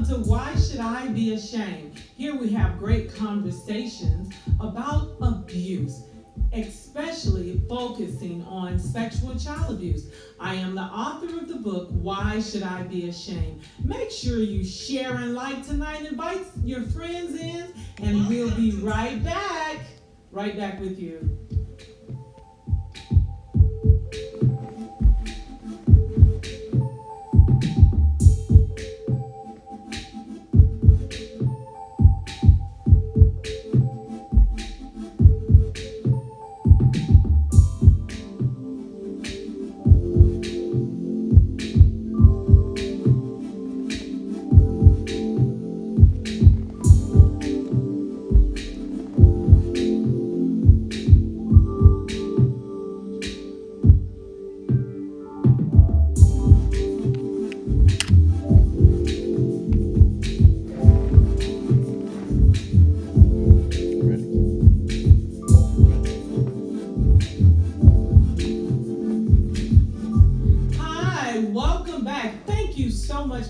to Why Should I Be Ashamed? Here we have great conversations about abuse, especially focusing on sexual child abuse. I am the author of the book, Why Should I Be Ashamed? Make sure you share and like tonight. Invite your friends in, and we'll be right back with you.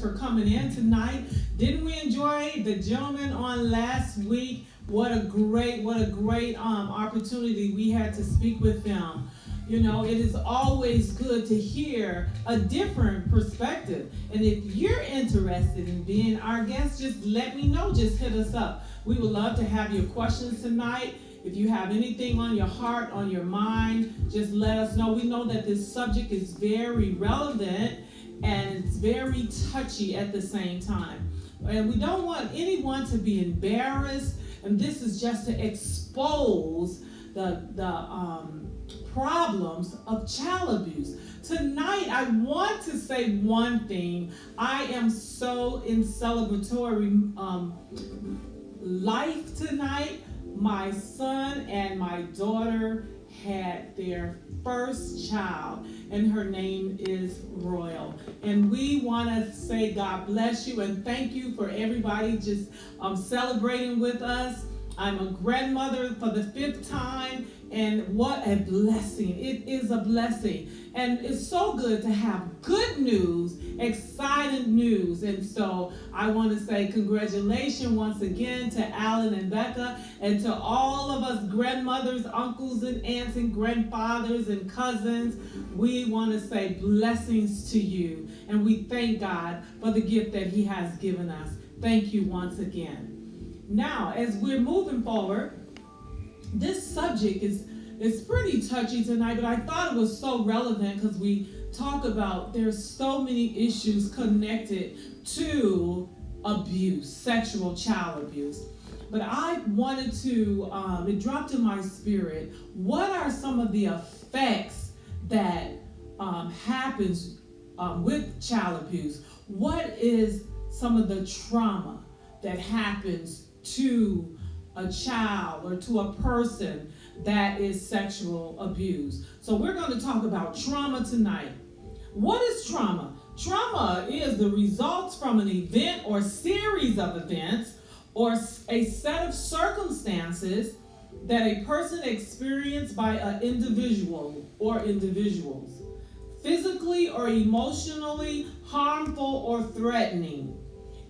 For coming in tonight. Didn't we enjoy the gentleman on last week? What a great opportunity we had to speak with them. You know, it is always good to hear a different perspective. And if you're interested in being our guest, just let me know. Just hit us up. We would love to have your questions tonight. If you have anything on your heart, on your mind, just let us know. We know that this subject is very relevant and it's very touchy at the same time. And we don't want anyone to be embarrassed, and this is just to expose the problems of child abuse. Tonight, I want to say one thing. I am so in celebratory life tonight. My son and my daughter had their first child, and her name is Royal. And we want to say God bless you and thank you for everybody just celebrating with us. I'm a grandmother for the 5th time, and what a blessing. It is a blessing. And it's so good to have good news, exciting news. And so I want to say congratulations once again to Alan and Becca, and to all of us grandmothers, uncles and aunts and grandfathers and cousins. We want to say blessings to you. And we thank God for the gift that He has given us. Thank you once again. Now, as we're moving forward, this subject is pretty touchy tonight, but I thought it was so relevant because we talk about there's so many issues connected to abuse, sexual child abuse. But I wanted to, it dropped in my spirit, what are some of the effects that happens with child abuse? What is some of the trauma that happens to a child or to a person that is sexual abuse? So we're going to talk about trauma tonight. What is trauma? Trauma is the results from an event or series of events or a set of circumstances that a person experienced by an individual or individuals, physically or emotionally harmful or threatening,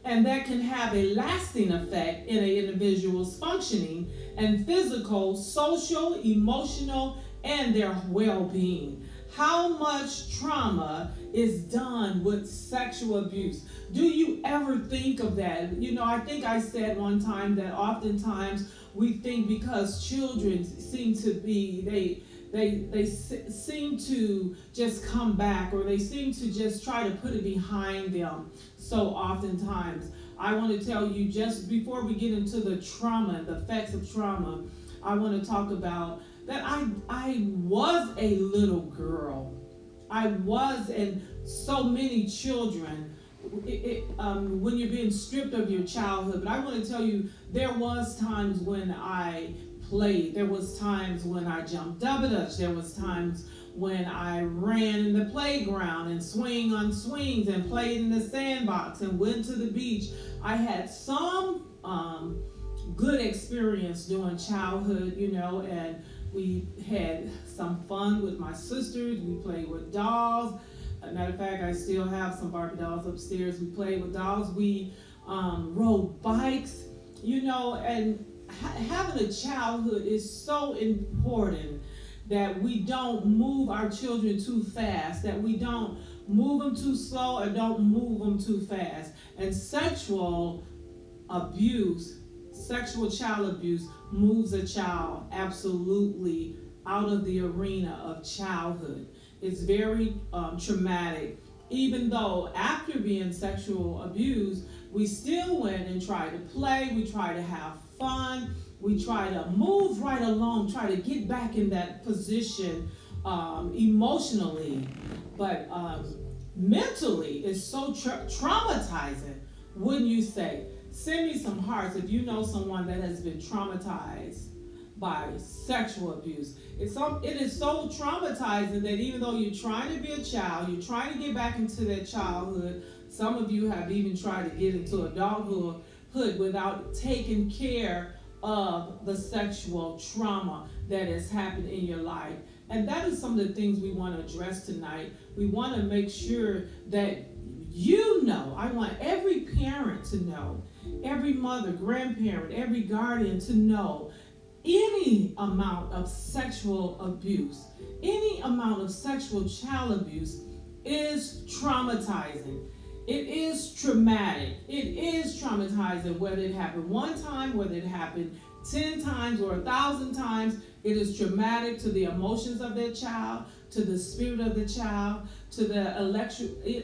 and that can have a lasting effect in an individual's functioning and physical, social, emotional, and their well-being. How much trauma is done with sexual abuse? Do you ever think of that? You know, I think I said one time that oftentimes we think because children seem to be, they seem to just come back, or they seem to just try to put it behind them. So oftentimes, I want to tell you, just before we get into the trauma and the effects of trauma, I want to talk about that I was a little girl. I was, and so many children, when you're being stripped of your childhood. But I want to tell you, there was times when I played. There was times when I jumped double dutch. There was times when I ran in the playground and swing on swings and played in the sandbox and went to the beach. I had some good experience during childhood, you know, and we had some fun with my sisters. We played with dolls. As a matter of fact, I still have some Barbie dolls upstairs. We played with dolls. We rode bikes, and having a childhood is so important that we don't move our children too fast, that we don't move them too slow and don't move them too fast. And abuse, sexual child abuse moves a child absolutely out of the arena of childhood. It's very traumatic. Even though after being sexual abused, we still went and tried to play, we tried to have fun, we try to move right along, try to get back in that position emotionally. But mentally, it's so traumatizing, wouldn't you say? Send me some hearts if you know someone that has been traumatized by sexual abuse. It is so traumatizing that even though you're trying to be a child, you're trying to get back into that childhood, some of you have even tried to get into adulthood without taking care of the sexual trauma that has happened in your life. And that is some of the things we want to address tonight. We want to make sure that I want every parent to know, every mother, grandparent, every guardian to know any amount of sexual abuse, any amount of sexual child abuse is traumatizing. It is traumatic. It is traumatizing, whether it happened one time, whether it happened 10 times or 1,000 times. It is traumatic to the emotions of that child, to the spirit of the child, to the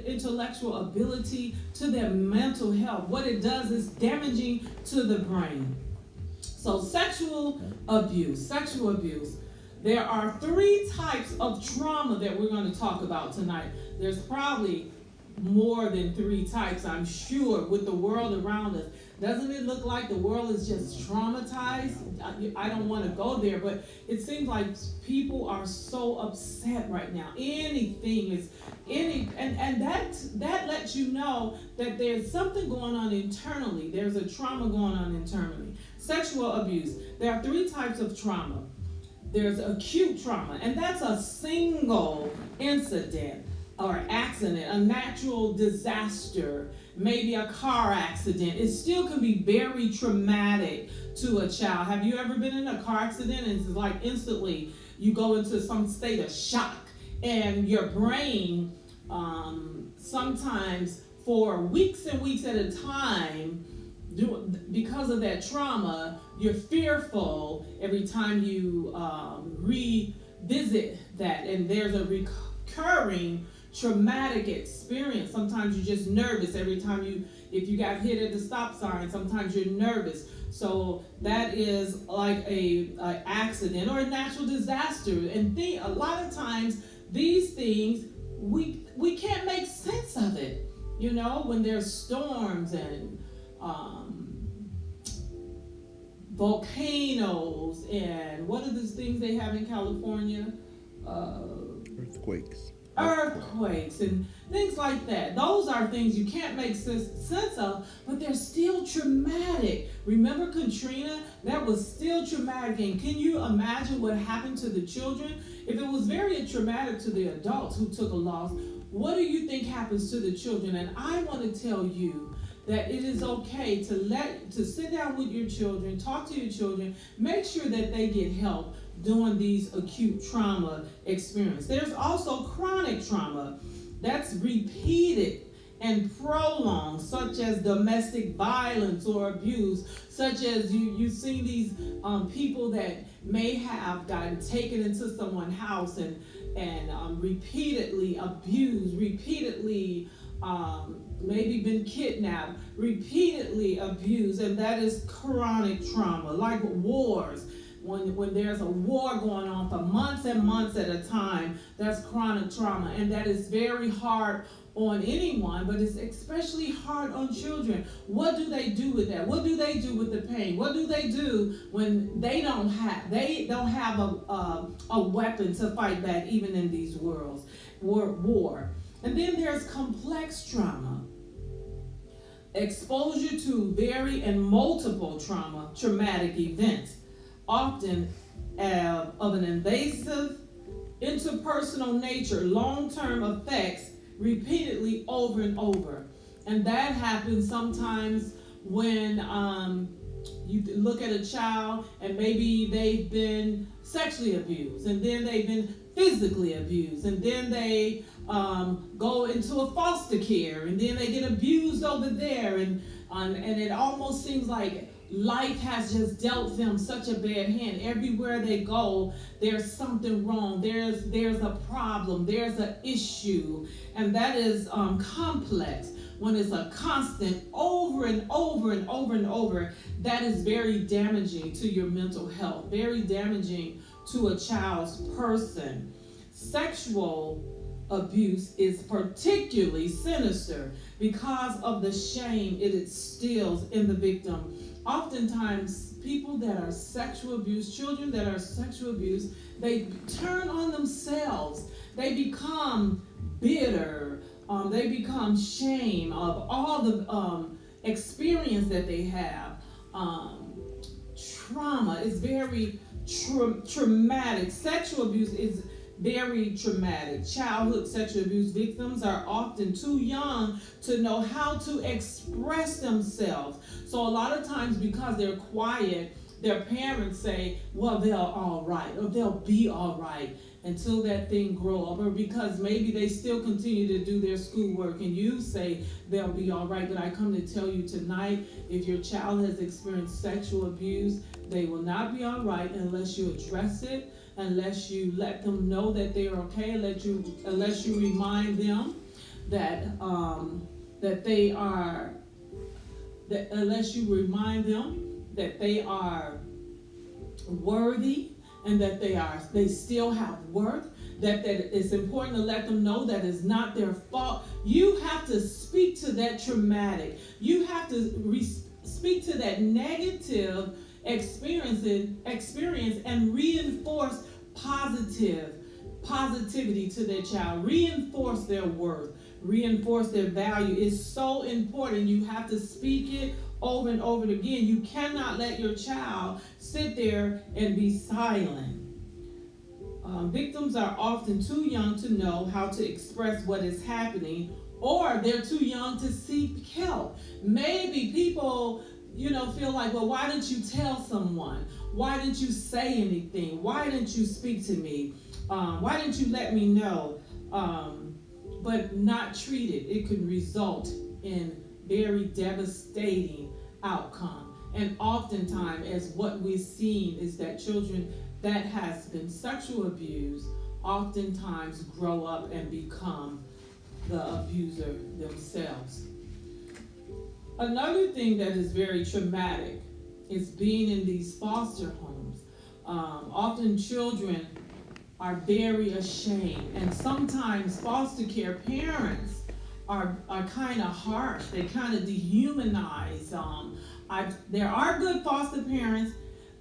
intellectual ability, to their mental health. What it does is damaging to the brain. So sexual abuse. There are 3 types of trauma that we're going to talk about tonight. There's probably more than 3 types, I'm sure, with the world around us. Doesn't it look like the world is just traumatized? I don't want to go there, but it seems like people are so upset right now. And that lets you know that there's something going on internally. There's a trauma going on internally. Sexual abuse. There are 3 types of trauma. There's acute trauma, and that's a single incident or accident, a natural disaster, maybe a car accident. It still can be very traumatic to a child. Have you ever been in a car accident and it's like instantly you go into some state of shock, and your brain sometimes for weeks and weeks at a time, because of that trauma, you're fearful every time you revisit that, and there's a recurring traumatic experience. Sometimes you're just nervous every time if you got hit at the stop sign, sometimes you're nervous. So that is like a accident or a natural disaster. And a lot of times these things, we can't make sense of it. When there's storms and volcanoes and what are those things they have in California? Earthquakes and things like that. Those are things you can't make sense of, but they're still traumatic. Remember Katrina? That was still traumatic. And can you imagine what happened to the children? If it was very traumatic to the adults who took a loss, what do you think happens to the children? And I want to tell you that it is okay to sit down with your children, talk to your children, make sure that they get help during these acute trauma experiences. There's also chronic trauma that's repeated and prolonged, such as domestic violence or abuse, such as you've seen these people that may have gotten taken into someone's house and repeatedly abused, repeatedly maybe been kidnapped, repeatedly abused, and that is chronic trauma, like wars. When there's a war going on for months and months at a time, that's chronic trauma, and that is very hard on anyone, but it's especially hard on children. What do they do with that? What do they do with the pain? What do they do when they don't have a weapon to fight back, even in these war? And then there's complex trauma. Exposure to very and multiple traumatic events, often of an invasive, interpersonal nature, long-term effects repeatedly over and over. And that happens sometimes when you look at a child and maybe they've been sexually abused, and then they've been physically abused, and then they go into a foster care, and then they get abused over there, and it almost seems like life has just dealt them such a bad hand. Everywhere they go, there's something wrong. There's a problem. There's an issue, and that is complex. When it's a constant over and over and over and over, that is very damaging to your mental health, very damaging to a child's person. Sexual abuse is particularly sinister because of the shame it instills in the victim. Oftentimes, people that are sexual abused, children that are sexual abused, they turn on themselves. They become bitter. They become shame of all the experience that they have. Trauma is very traumatic. Sexual abuse is very traumatic. Childhood sexual abuse victims are often too young to know how to express themselves. So a lot of times, because they're quiet, their parents say, well, they're all right, or they'll be all right until that thing grow up, or because maybe they still continue to do their schoolwork and you say they'll be all right. But I come to tell you tonight, if your child has experienced sexual abuse, they will not be all right unless you address it, unless you let them know that they're okay, unless you remind them that they are, unless you remind them that they are worthy, and that they still have worth, that it's important to let them know that it's not their fault. You have to speak to that traumatic. You have to speak to that negative experience and reinforce positivity to their child. Reinforce their worth. Reinforce their value. It's so important. You have to speak it over and over again. You cannot let your child sit there and be silent. Victims are often too young to know how to express what is happening, or they're too young to seek help. Maybe people, feel like, well, why didn't you tell someone? Why didn't you say anything? Why didn't you speak to me? Why didn't you let me know? But not treated, it could result in very devastating outcome. And oftentimes, as what we've seen is that children that has been sexual abused oftentimes grow up and become the abuser themselves. Another thing that is very traumatic is being in these foster homes. Often children are very ashamed, and sometimes foster care parents are kind of harsh. They kind of dehumanize. There are good foster parents,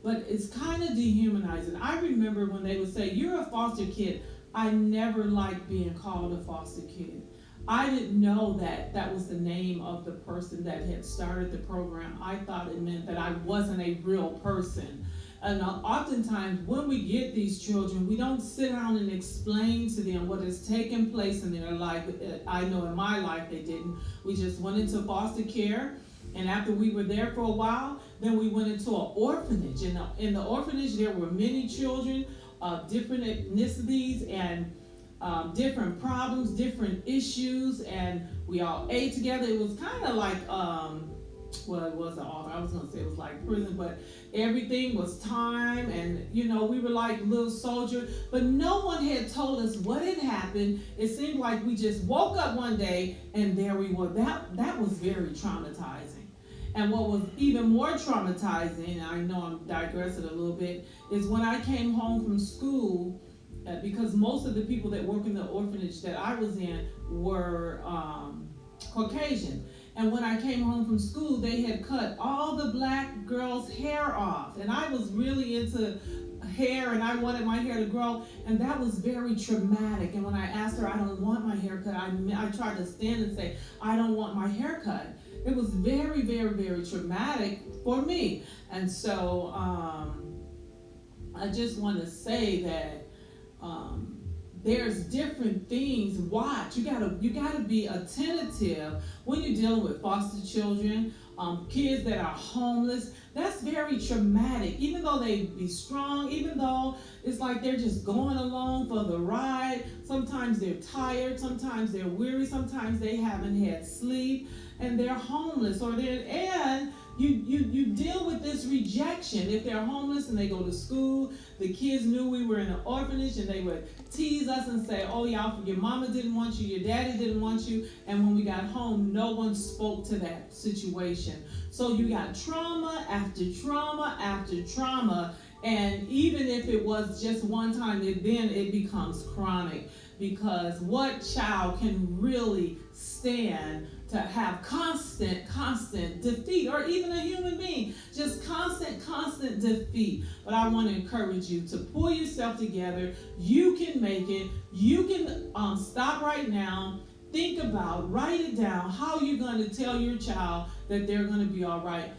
but it's kind of dehumanizing. I remember when they would say, "You're a foster kid." I never liked being called a foster kid. I didn't know that was the name of the person that had started the program. I thought it meant that I wasn't a real person. And oftentimes when we get these children, we don't sit down and explain to them what has taken place in their life. I know in my life they didn't. We just went into foster care, and after we were there for a while, then we went into an orphanage. And in the orphanage, there were many children of different ethnicities and different problems, different issues, and we all ate together. It was kind of like, well, it wasn't off. I was going to say it was like prison, but everything was time, and we were like little soldiers, but no one had told us what had happened. It seemed like we just woke up one day and there we were. That was very traumatizing. And what was even more traumatizing, and I know I'm digressing a little bit, is when I came home from school, because most of the people that work in the orphanage that I was in were Caucasian. And when I came home from school, they had cut all the black girls' hair off. And I was really into hair, and I wanted my hair to grow, and that was very traumatic. And when I asked her, I don't want my hair cut, I tried to stand and say, I don't want my hair cut. It was very, very, very traumatic for me. And so I just want to say that there's different things. Watch. You gotta be attentive when you're dealing with foster children, kids that are homeless. That's very traumatic. Even though they be strong, even though it's like they're just going along for the ride. Sometimes they're tired. Sometimes they're weary. Sometimes they haven't had sleep, and they're homeless. And you deal with this rejection. If they're homeless and they go to school, the kids knew we were in an orphanage, and they would tease us and say, "Oh, y'all, your mama didn't want you, your daddy didn't want you." And when we got home, no one spoke to that situation. So you got trauma after trauma after trauma, and even if it was just one time, then it becomes chronic. Because what child can really stand to have constant defeat, or even a human being, just constant defeat? But I want to encourage you to pull yourself together. You can make it. You can stop right now. Think about, write it down, how you're going to tell your child that they're going to be all right,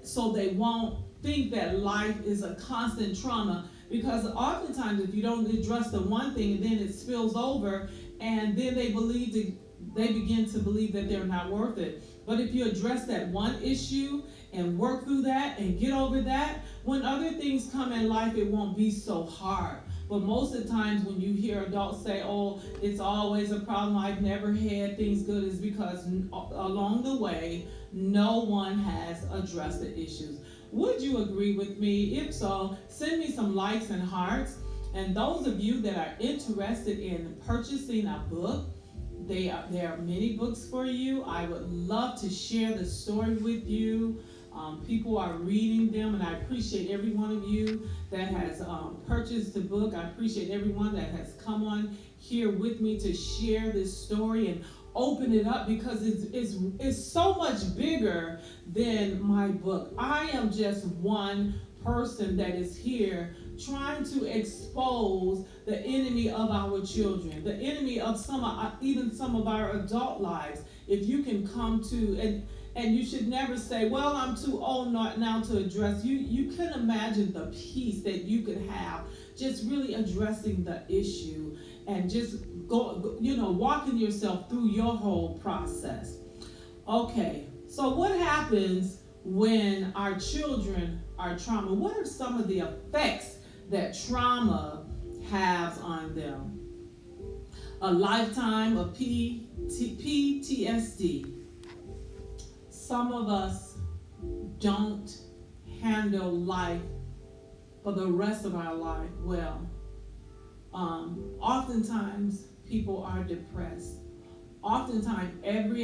so they won't think that life is a constant trauma. Because oftentimes, if you don't address the one thing, then it spills over, and then they begin to believe that they're not worth it. But if you address that one issue and work through that and get over that, when other things come in life, it won't be so hard. But most of the times when you hear adults say, "Oh, it's always a problem, I've never had things good," is because along the way, no one has addressed the issues. Would you agree with me? If so, send me some likes and hearts. And those of you that are interested in purchasing a book, there are many books for you. I would love to share the story with you. People are reading them, and I appreciate every one of you that has purchased the book. I appreciate everyone that has come on here with me to share this story and open it up, because it's so much bigger than my book. I am just one person that is here trying to expose the enemy of our children, the enemy of even some of our adult lives. If you can come to, and you should never say, "Well, I'm too old now to address." You can imagine the peace that you could have just really addressing the issue, and just walking yourself through your whole process. Okay, so what happens when our children are trauma? What are some of the effects that trauma has on them? A lifetime of PTSD. Some of us don't handle life for the rest of our life well. Oftentimes, people are depressed. Oftentimes, every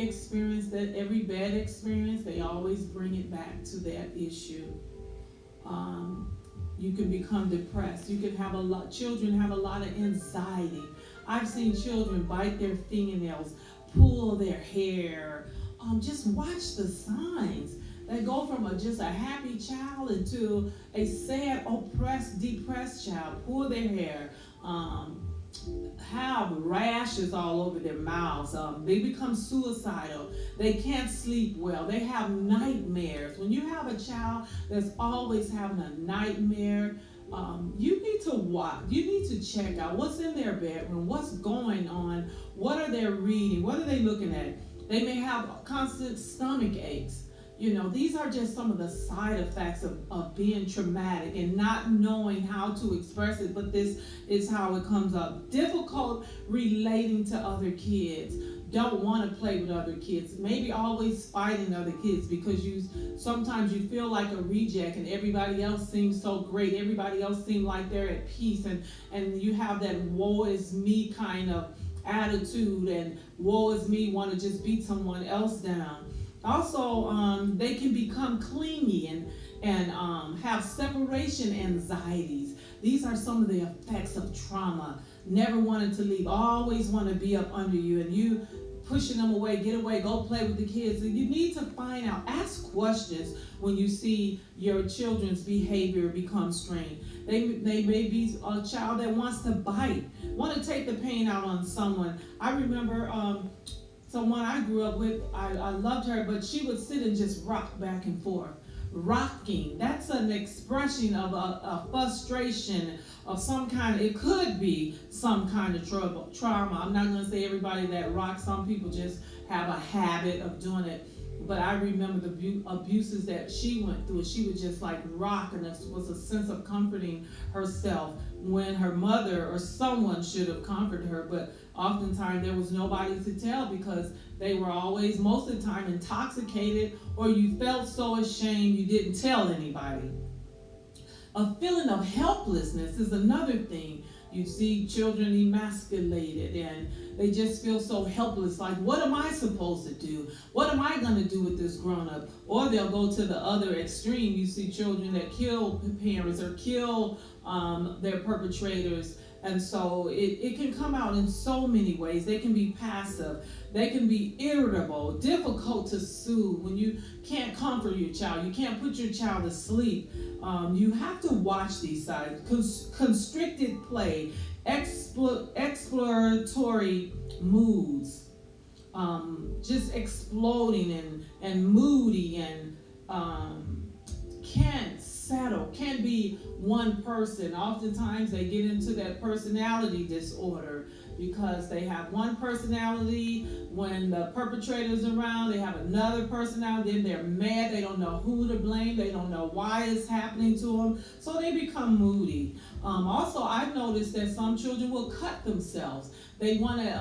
bad experience, they always bring it back to that issue. You can become depressed. You can have children have a lot of anxiety. I've seen children bite their fingernails, pull their hair. Just watch the signs. They go from just a happy child into a sad, oppressed, depressed child. Pull their hair, have rashes all over their mouths. They become suicidal. They can't sleep well. They have nightmares. When you have a child that's always having a nightmare, you need to watch. You need to check out what's in their bedroom, what's going on, what are they reading, what are they looking at. They may have constant stomach aches. These are just some of the side effects of being traumatic and not knowing how to express it, but this is how it comes up. Difficult relating to other kids. Don't want to play with other kids. Maybe always fighting other kids because sometimes you feel like a reject, and everybody else seems so great. Everybody else seems like they're at peace, and you have that woe is me kind of attitude, and woe is me, want to just beat someone else down. Also, they can become clingy and have separation anxieties. These are some of the effects of trauma. Never wanting to leave, always want to be up under you, and you pushing them away, get away, go play with the kids. And you need to find out, ask questions when you see your children's behavior become strained. They may be a child that wants to bite, want to take the pain out on someone. I remember someone I grew up with, I loved her, but she would sit and just rock back and forth. rocking. That's an expression of a frustration of some kind. It could be some kind of trauma. I'm not going to say everybody that rocks. Some people just have a habit of doing it. But I remember the abuses that she went through. She would just like rock, and it was a sense of comforting herself when her mother or someone should have comforted her. But oftentimes there was nobody to tell because they were always, most of the time, intoxicated, or you felt so ashamed you didn't tell anybody. A feeling of helplessness is another thing. You see children emasculated and they just feel so helpless. Like, what am I supposed to do? What am I going to do with this grown up? Or they'll go to the other extreme. You see children that kill parents or kill their perpetrators. And so it can come out in so many ways. They can be passive. They can be irritable, difficult to soothe. When you can't comfort your child, you can't put your child to sleep. You have to watch these signs. Constricted play, exploratory moods, just exploding and moody and can't settle, can't be one person. Oftentimes they get into that personality disorder because they have one personality when the perpetrator's around, they have another personality, then they're mad, they don't know who to blame, they don't know why it's happening to them, so they become moody. Also, I've noticed that some children will cut themselves. They want to,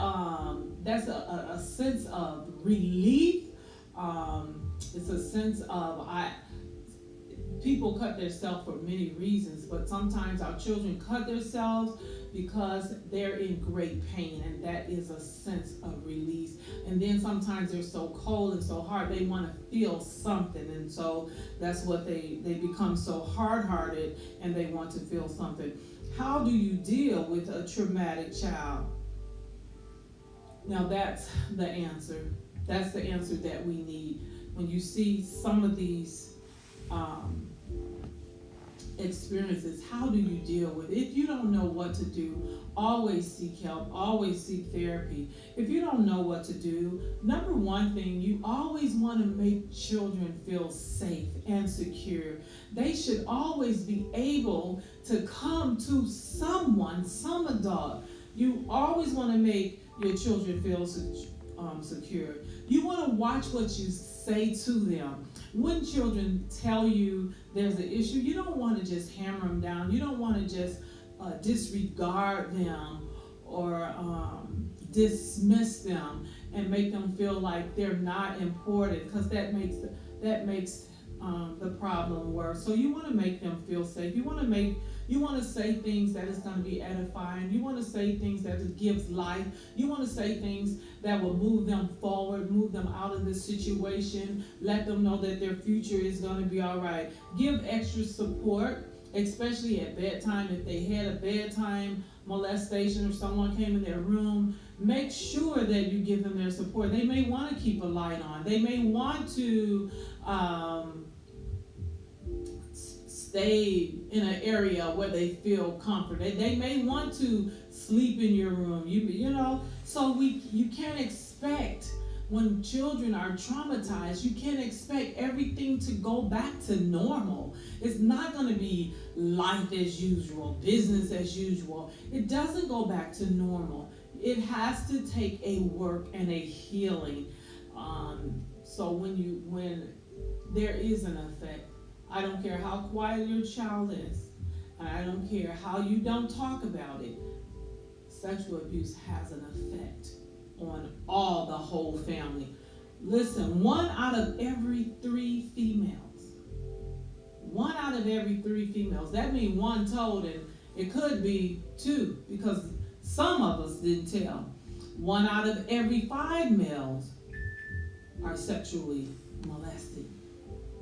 that's a sense of relief. It's a sense of, people cut themselves for many reasons, but sometimes our children cut themselves because they're in great pain, and that is a sense of release. And then sometimes they're so cold and so hard, they want to feel something, and so that's what they become so hard-hearted, and they want to feel something. How do you deal with a traumatic child? Now that's the answer. That's the answer that we need. When you see some of these experiences, how do you deal with it? If you don't know what to do, always seek help, always seek therapy. If you don't know what to do, number one thing, you always want to make children feel safe and secure. They should always be able to come to someone, some adult. You always want to make your children feel secure. You want to watch what you say to them. When children tell you there's an issue, you don't want to just hammer them down. You don't want to just disregard them or dismiss them and make them feel like they're not important, because that makes the problem worse. So you want to make them feel safe. You want to say things that is going to be edifying. You want to say things that gives life. You want to say things that will move them forward, move them out of this situation, let them know that their future is going to be all right. Give extra support, especially at bedtime. If they had a bedtime molestation or someone came in their room, make sure that you give them their support. They may want to keep a light on. They may want to stay in an area where they feel comforted. They may want to sleep in your room. You know, so you can't expect, when children are traumatized, you can't expect everything to go back to normal. It's not going to be life as usual, business as usual. It doesn't go back to normal. It has to take a work and a healing. So when there is an effect, I don't care how quiet your child is, and I don't care how you don't talk about it, sexual abuse has an effect on the whole family. Listen, 1 out of every 3 females. 1 out of every 3 females. That means 1 told, and it could be 2, because some of us didn't tell. 1 out of every 5 males are sexually molested.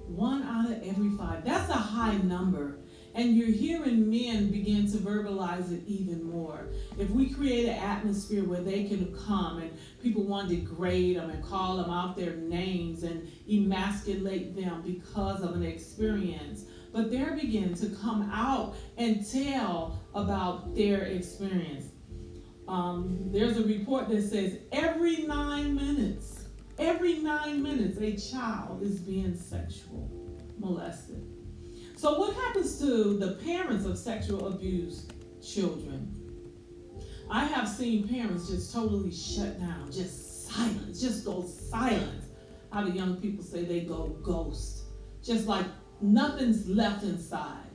1 out of every 5. That's a high number. And you're hearing men begin to verbalize it even more. If we create an atmosphere where they can come and people want to degrade them and call them out their names and emasculate them because of an experience, but they're beginning to come out and tell about their experience. There's a report that says every 9 minutes, a child is being sexual molested. So what happens to the parents of sexual abused children? I have seen parents just totally shut down, just silent, just go silent. How the young people say they go ghost. Just like nothing's left inside.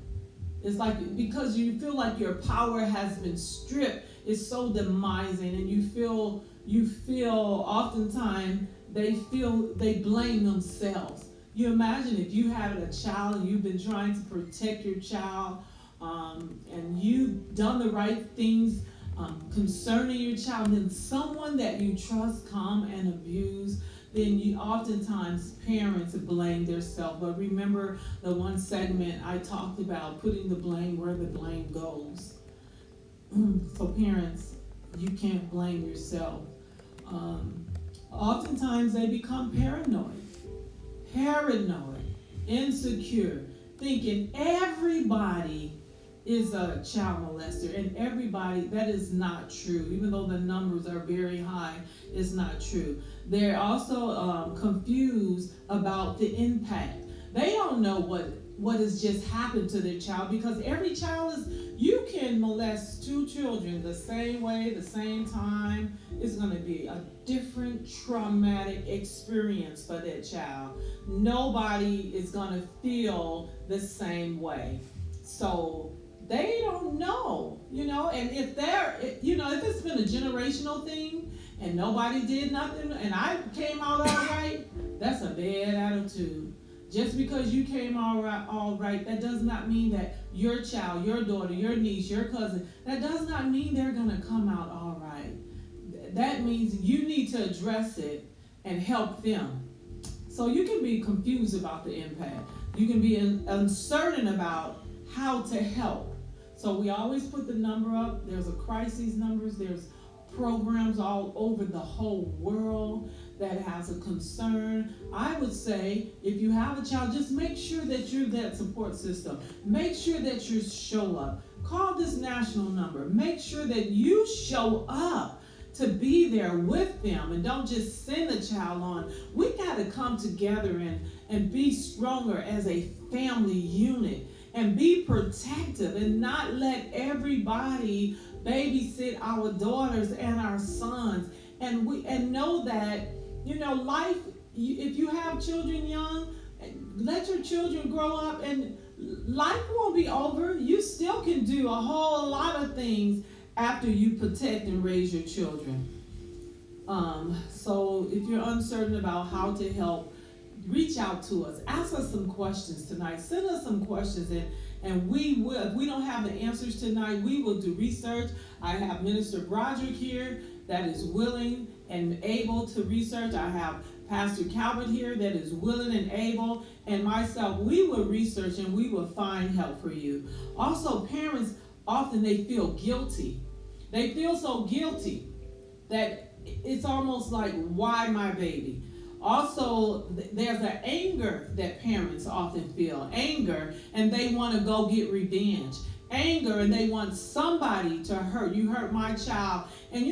It's like because you feel like your power has been stripped, it's so demising, and you feel oftentimes they blame themselves. You imagine if you had a child and you've been trying to protect your child, and you've done the right things concerning your child, and then someone that you trust come and abuse, then you oftentimes parents blame themselves. But remember the one segment I talked about putting the blame where the blame goes. So parents, you can't blame yourself. Oftentimes they become paranoid, insecure, thinking everybody is a child molester, and everybody, that is not true. Even though the numbers are very high, it's not true. They're also confused about the impact. They don't know what has just happened to their child, because every child you can molest two children the same way, the same time. It's going to be a different traumatic experience for that child. Nobody is going to feel the same way. So they don't know, and if if it's been a generational thing and nobody did nothing and I came out all right, that's a bad attitude. Just because you came all right, that does not mean that your child, your daughter, your niece, your cousin, that does not mean they're going to come out all right. That means you need to address it and help them. So you can be confused about the impact. You can be uncertain about how to help. So we always put the number up. There's a crisis numbers. There's programs all over the whole world that has a concern. I would say if you have a child, just make sure that you're that support system. Make sure that you show up. Call this national number. Make sure that you show up to be there with them, and don't just send the child on. We got to come together and be stronger as a family unit and be protective and not let everybody babysit our daughters and our sons. And know that, life, if you have children young, let your children grow up, and life won't be over. You still can do a whole lot of things after you protect and raise your children. So if you're uncertain about how to help, reach out to us. Ask us some questions tonight. Send us some questions, and we will. If we don't have the answers tonight, we will do research. I have Minister Broderick here that is willing and able to research. I have Pastor Calvert here that is willing and able, and myself. We will research and we will find help for you. Also, parents, often they feel guilty. They feel so guilty that it's almost like, why my baby? Also, there's an anger that parents often feel. Anger, and they want to go get revenge. Anger, and they want somebody to hurt. You hurt my child. And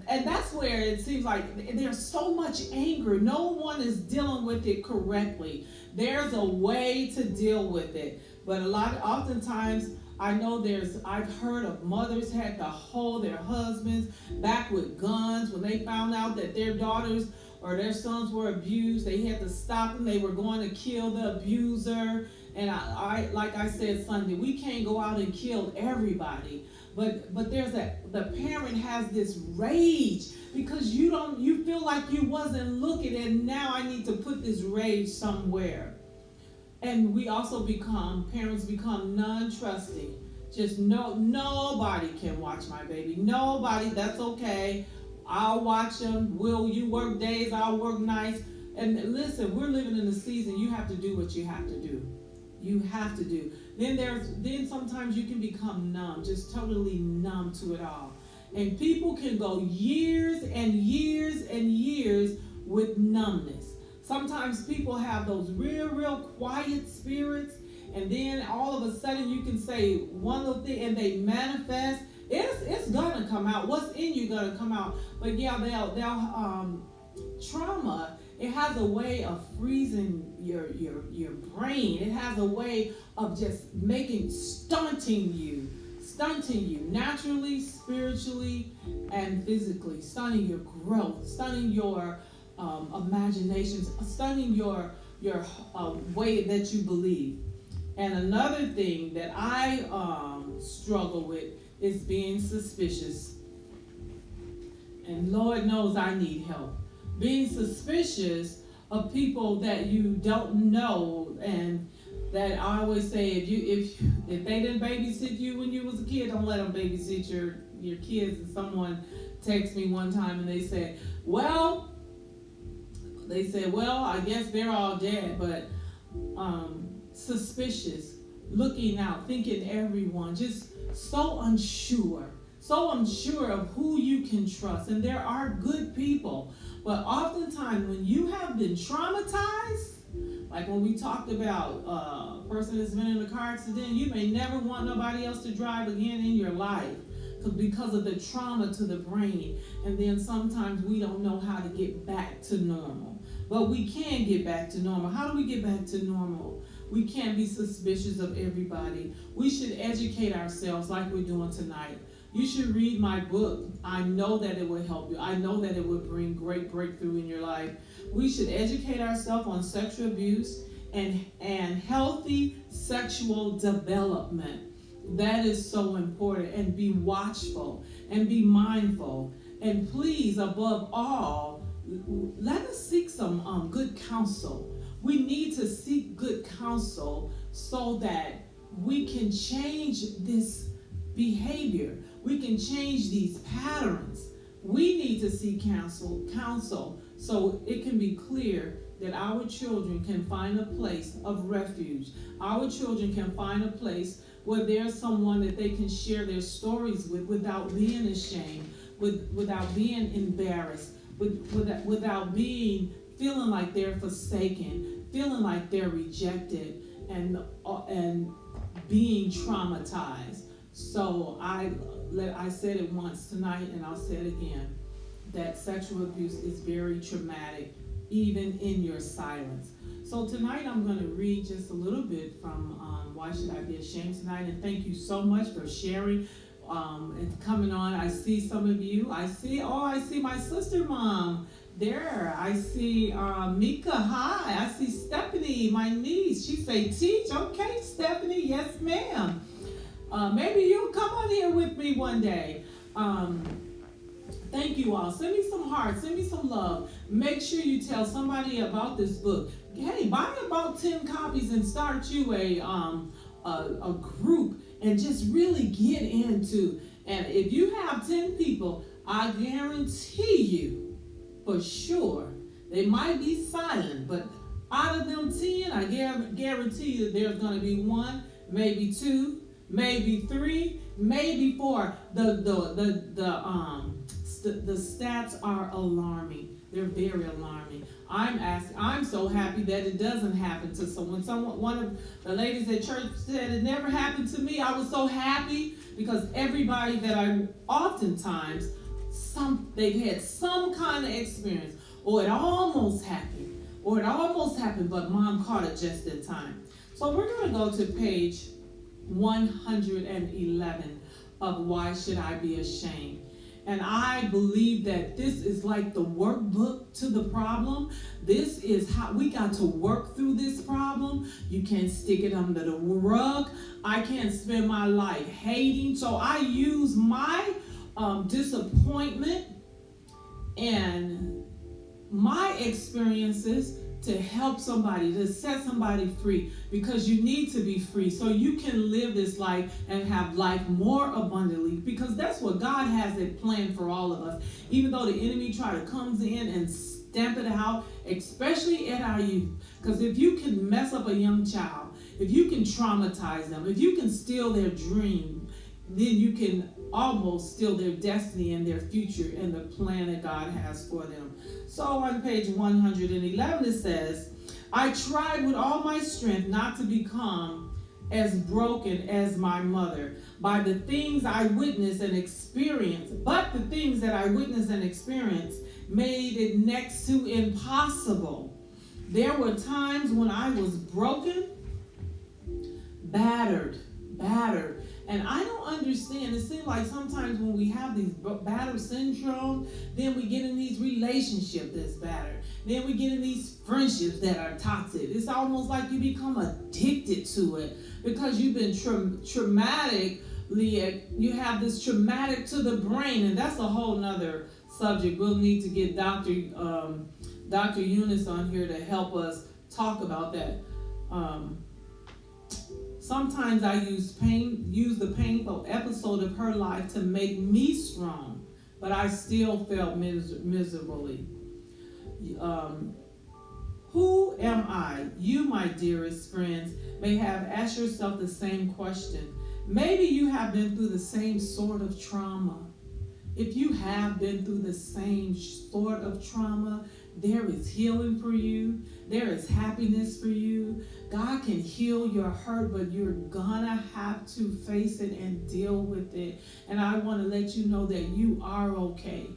and that's where it seems like there's so much anger. No one is dealing with it correctly. There's a way to deal with it. But oftentimes, I know I've heard of mothers had to hold their husbands back with guns when they found out that their daughters or their sons were abused. They had to stop them. They were going to kill the abuser. And I like I said Sunday, we can't go out and kill everybody. But the parent has this rage because you feel like you wasn't looking, and now I need to put this rage somewhere. And we also parents become non-trusting. Just nobody can watch my baby. Nobody, that's okay. I'll watch them. Will you work days? I'll work nights. And listen, we're living in a season. You have to do what you have to do. You have to do. Then sometimes you can become numb, just totally numb to it all. And people can go years and years and years with numbness. Sometimes people have those real quiet spirits, and then all of a sudden you can say one little thing and they manifest. It's gonna come out. What's in you gonna come out. But yeah, they'll trauma It has a way of freezing your brain. It has a way of just stunting you naturally, spiritually, and physically, stunning your growth, stunning your imaginations, stunning your way that you believe. And another thing that I struggle with is being suspicious. And Lord knows I need help. Being suspicious of people that you don't know, and that I always say, if they didn't babysit you when you was a kid, don't let them babysit your kids. And someone texted me one time and they said, well, I guess they're all dead, but suspicious, looking out, thinking everyone, just so unsure of who you can trust. And there are good people, but oftentimes when you have been traumatized, like when we talked about a person that's been in a car accident, you may never want nobody else to drive again in your life because of the trauma to the brain. And then sometimes we don't know how to get back to normal. But we can get back to normal. How do we get back to normal? We can't be suspicious of everybody. We should educate ourselves like we're doing tonight. You should read my book. I know that it will help you. I know that it will bring great breakthrough in your life. We should educate ourselves on sexual abuse and healthy sexual development. That is so important. And be watchful and be mindful. And please, above all, let us seek some good counsel. We need to seek good counsel so that we can change this behavior. We can change these patterns. We need to seek counsel so it can be clear that our children can find a place of refuge. Our children can find a place where there's someone that they can share their stories with without being ashamed, without being embarrassed, without feeling like they're forsaken, feeling like they're rejected, and being traumatized. So I said it once tonight, and I'll say it again, that sexual abuse is very traumatic, even in your silence. So tonight I'm going to read just a little bit from Why Should I Be Ashamed Tonight? And thank you so much for sharing and coming on. I see some of you. I see my sister mom there. I see Mika. Hi. I see Stephanie, my niece. She say teach. Okay, Stephanie. Yes, ma'am. Maybe you'll come on here with me one day. Thank you all. Send me some hearts. Send me some love. Make sure you tell somebody about this book. Hey, buy about 10 copies and start you a group and just really get into. And if you have 10 people, I guarantee you, for sure, they might be silent, but out of them 10, I guarantee you there's going to be one, maybe two, maybe three, maybe four. The stats are alarming. They're very alarming. I'm so happy that it doesn't happen to someone. One of the ladies at church said it never happened to me. I was so happy because everybody that oftentimes they've had some kind of experience, or it almost happened, but mom caught it just in time. So we're going to go to page 111 of Why Should I Be Ashamed? And I believe that this is like the workbook to the problem. This is how we got to work through this problem. You can't stick it under the rug. I can't spend my life hating. So I use my disappointment and my experiences to help somebody, to set somebody free, because you need to be free so you can live this life and have life more abundantly, because that's what God has it planned for all of us. Even though the enemy comes in and stamp it out, especially at our youth, because if you can mess up a young child, if you can traumatize them, if you can steal their dream, then you can almost steal their destiny and their future and the plan that God has for them. So on page 111 it says, I tried with all my strength not to become as broken as my mother by the things I witnessed and experienced, but the things that I witnessed and experienced made it next to impossible. There were times when I was broken, battered. And I don't understand. It seems like sometimes when we have these battered syndrome, then we get in these relationships that's battered. Then we get in these friendships that are toxic. It's almost like you become addicted to it because you've been traumatically, you have this traumatic to the brain, and that's a whole nother subject. We'll need to get Dr. Eunice on here to help us talk about that. Sometimes I use the painful episode of her life to make me strong, but I still felt miserably. Who am I? You, my dearest friends, may have asked yourself the same question. Maybe you have been through the same sort of trauma. If you have been through the same sort of trauma, there is healing for you. There is happiness for you. God can heal your hurt, but you're gonna have to face it and deal with it. And I want to let you know that you are okay.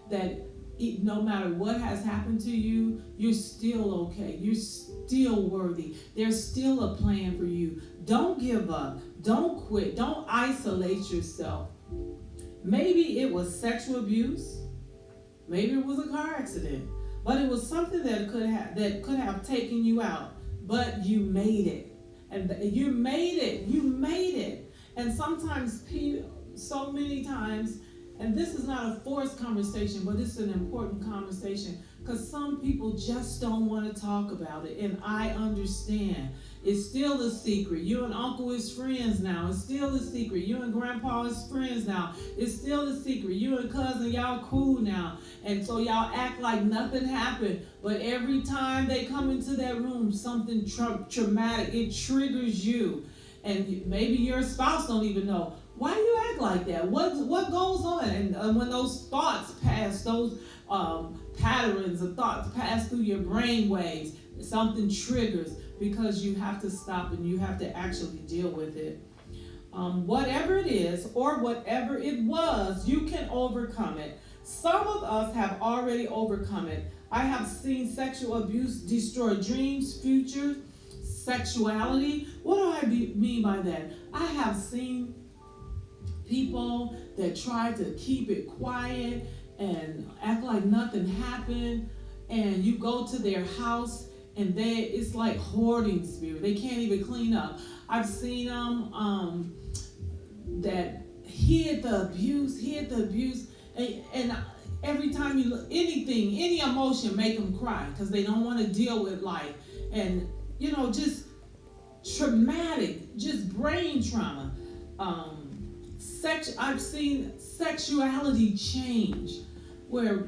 That no matter what has happened to you, you're still okay. You're still worthy. There's still a plan for you. Don't give up. Don't quit. Don't isolate yourself. Maybe it was sexual abuse. Maybe it was a car accident. But it was something that could have taken you out. But you made it. And you made it. And sometimes so many times, and this is not a forced conversation, but it's an important conversation because some people just don't want to talk about it. And I understand. It's still a secret. You and uncle is friends now. It's still a secret. You and grandpa is friends now. It's still a secret. You and cousin, y'all cool now. And so y'all act like nothing happened. But every time they come into that room, something traumatic, it triggers you. And maybe your spouse don't even know. Why do you act like that? What goes on? And when those thoughts pass, those patterns of thoughts pass through your brain waves, something triggers because you have to stop and you have to actually deal with it. Whatever it is or whatever it was, you can overcome it. Some of us have already overcome it. I have seen sexual abuse destroy dreams, future, sexuality. What do I mean by that? I have seen people that try to keep it quiet and act like nothing happened, and you go to their house and it's like hoarding spirit. They can't even clean up. I've seen them that hid the abuse, and every time you look, any emotion make them cry because they don't want to deal with life, and just traumatic, just brain trauma. I've seen sexuality change where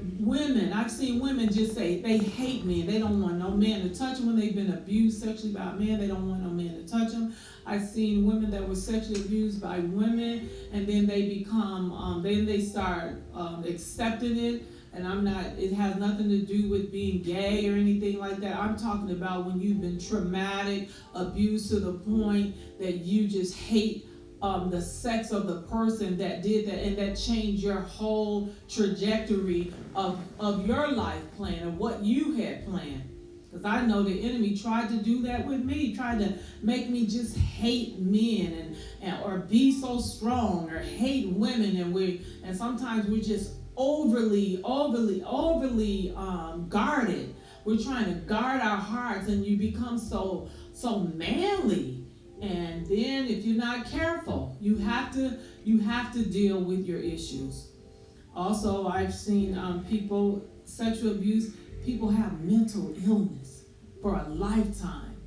I've seen women just say they hate men. They don't want no man to touch them when they've been abused sexually by men. They don't want no man to touch them. I've seen women that were sexually abused by women, and then they start accepting it. And it has nothing to do with being gay or anything like that. I'm talking about when you've been traumatic, abused to the point that you just hate the sex of the person that did that, and that changed your whole trajectory of your life plan, of what you had planned. Because I know the enemy tried to do that with me, tried to make me just hate men or be so strong, or hate women, and sometimes we're just overly guarded. We're trying to guard our hearts, and you become so manly. And then if you're not careful, you have to deal with your issues. Also, I've seen sexual abuse, people have mental illness for a lifetime.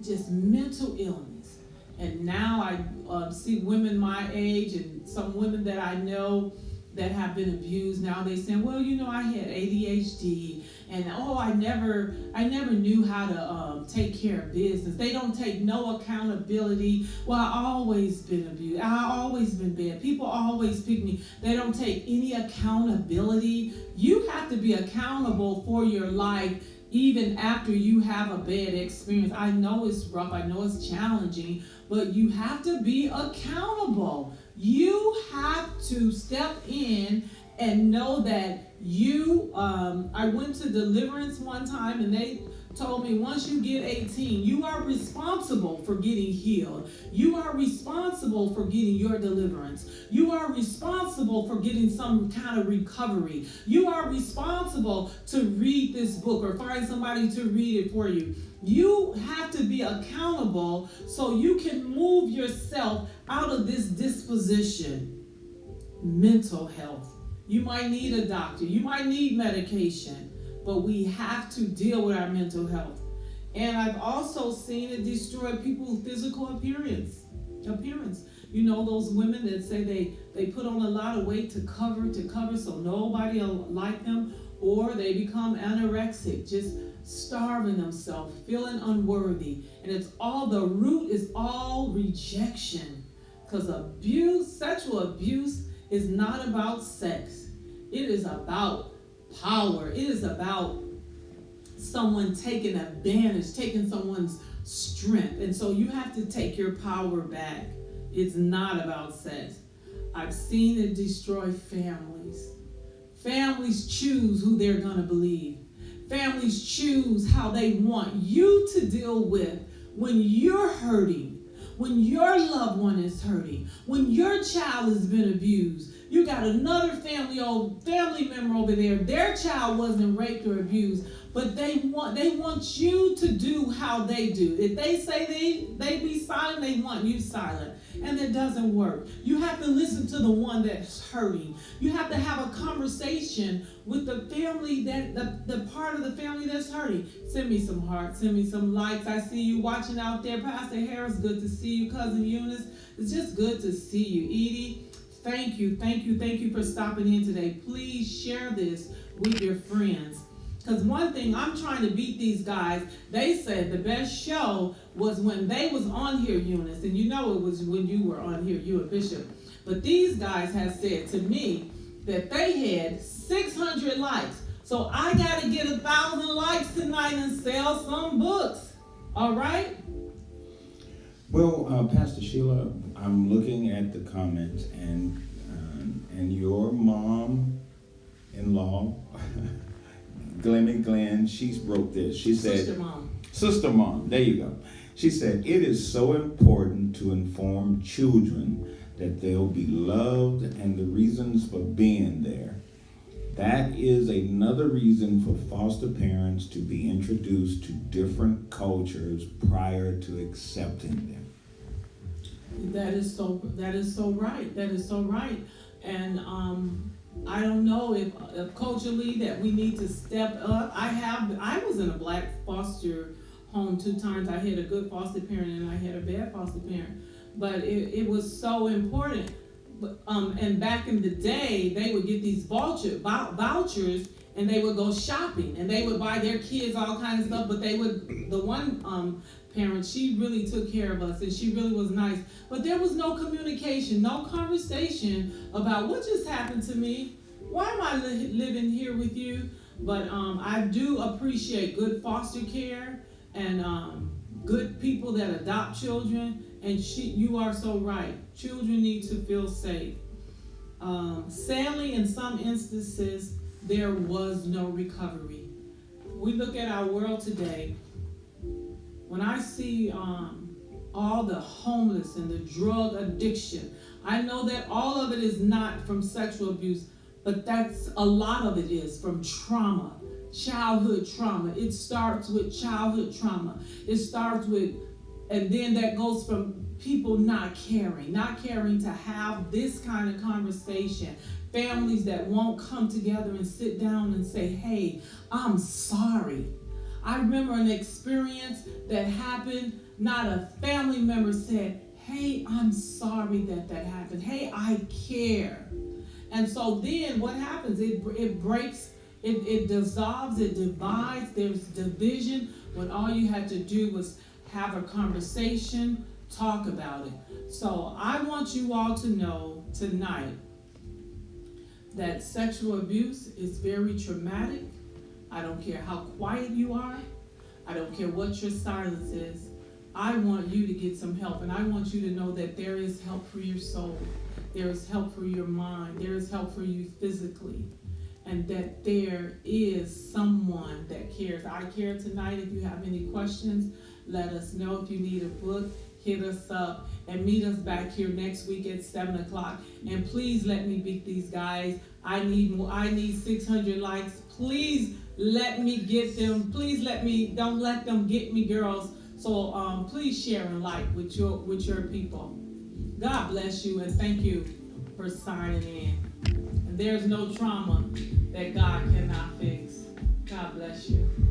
Just mental illness. And now I see women my age and some women that I know that have been abused. Now they say, well, I had ADHD, and I never knew how to take care of business. They don't take no accountability. Well, I always been abused. I always been bad. People always pick me. They don't take any accountability. You have to be accountable for your life even after you have a bad experience. I know it's rough. I know it's challenging, but you have to be accountable. You have to step in and know that you, I went to deliverance one time, and they told me once you get 18, you are responsible for getting healed. You are responsible for getting your deliverance. You are responsible for getting some kind of recovery. You are responsible to read this book or find somebody to read it for you. You have to be accountable so you can move yourself out of this disposition. Mental health. You might need a doctor. You might need medication. But we have to deal with our mental health. And I've also seen it destroy people's physical appearance. You know, those women that say they put on a lot of weight to cover so nobody will like them, or they become anorexic, just starving themselves, feeling unworthy. And the root is all rejection. Because sexual abuse is not about sex. It is about power. It is about someone taking advantage, taking someone's strength. And so you have to take your power back. It's not about sex. I've seen it destroy families. Families choose who they're going to believe. Families choose how they want you to deal with when you're hurting, when your loved one is hurting, when your child has been abused. You got another family member over there. Their child wasn't raped or abused, but they want you to do how they do. If they say they be silent, they want you silent. And it doesn't work. You have to listen to the one that's hurting. You have to have a conversation with the family, the part of the family that's hurting. Send me some hearts, send me some likes. I see you watching out there. Pastor Harris, good to see you. Cousin Eunice, it's just good to see you. Edie, thank you for stopping in today. Please share this with your friends. Because one thing, I'm trying to beat these guys. They said the best show was when they was on here, Eunice. And you know it was when you were on here, you and Bishop. But these guys have said to me that they had 600 likes. So I got to get 1,000 likes tonight and sell some books. All right? Well, Pastor Sheila, I'm looking at the comments, and your mom-in-law, Glenn, she wrote this. She said, Sister Mom, there you go. She said, it is so important to inform children that they'll be loved and the reasons for being there. That is another reason for foster parents to be introduced to different cultures prior to accepting them. That is so right. That is so right. And I don't know if culturally that we need to step up. I was in a black foster home 2 times. I had a good foster parent and I had a bad foster parent. But it was so important. And back in the day, they would get these vouchers and they would go shopping and they would buy their kids all kinds of stuff. But the one parent, she really took care of us and she really was nice. But there was no communication, no conversation about what just happened to me. Why am I living here with you? But I do appreciate good foster care and good people that adopt children. And you are so right. Children need to feel safe. Sadly, in some instances, there was no recovery. We look at our world today. When I see all the homeless and the drug addiction, I know that all of it is not from sexual abuse, but a lot of it is from trauma, childhood trauma. It starts with childhood trauma. It starts with, and then that goes from people not caring to have this kind of conversation. Families that won't come together and sit down and say, hey, I'm sorry. I remember an experience that happened. Not a family member said, hey, I'm sorry that happened. Hey, I care. And so then what happens? It breaks, it dissolves, it divides. There's division when all you had to do was have a conversation, talk about it. So I want you all to know tonight that sexual abuse is very traumatic. I don't care how quiet you are. I don't care what your silence is. I want you to get some help, and I want you to know that there is help for your soul. There is help for your mind. There is help for you physically. And that there is someone that cares. I care tonight. If you have any questions, let us know. If you need a book, hit us up and meet us back here next week at 7 o'clock. And please let me beat these guys. I need more. I need 600 likes. Please let me get them. Please don't let them get me, girls. So please share and like with your people. God bless you and thank you for signing in. And there's no trauma that God cannot fix. God bless you.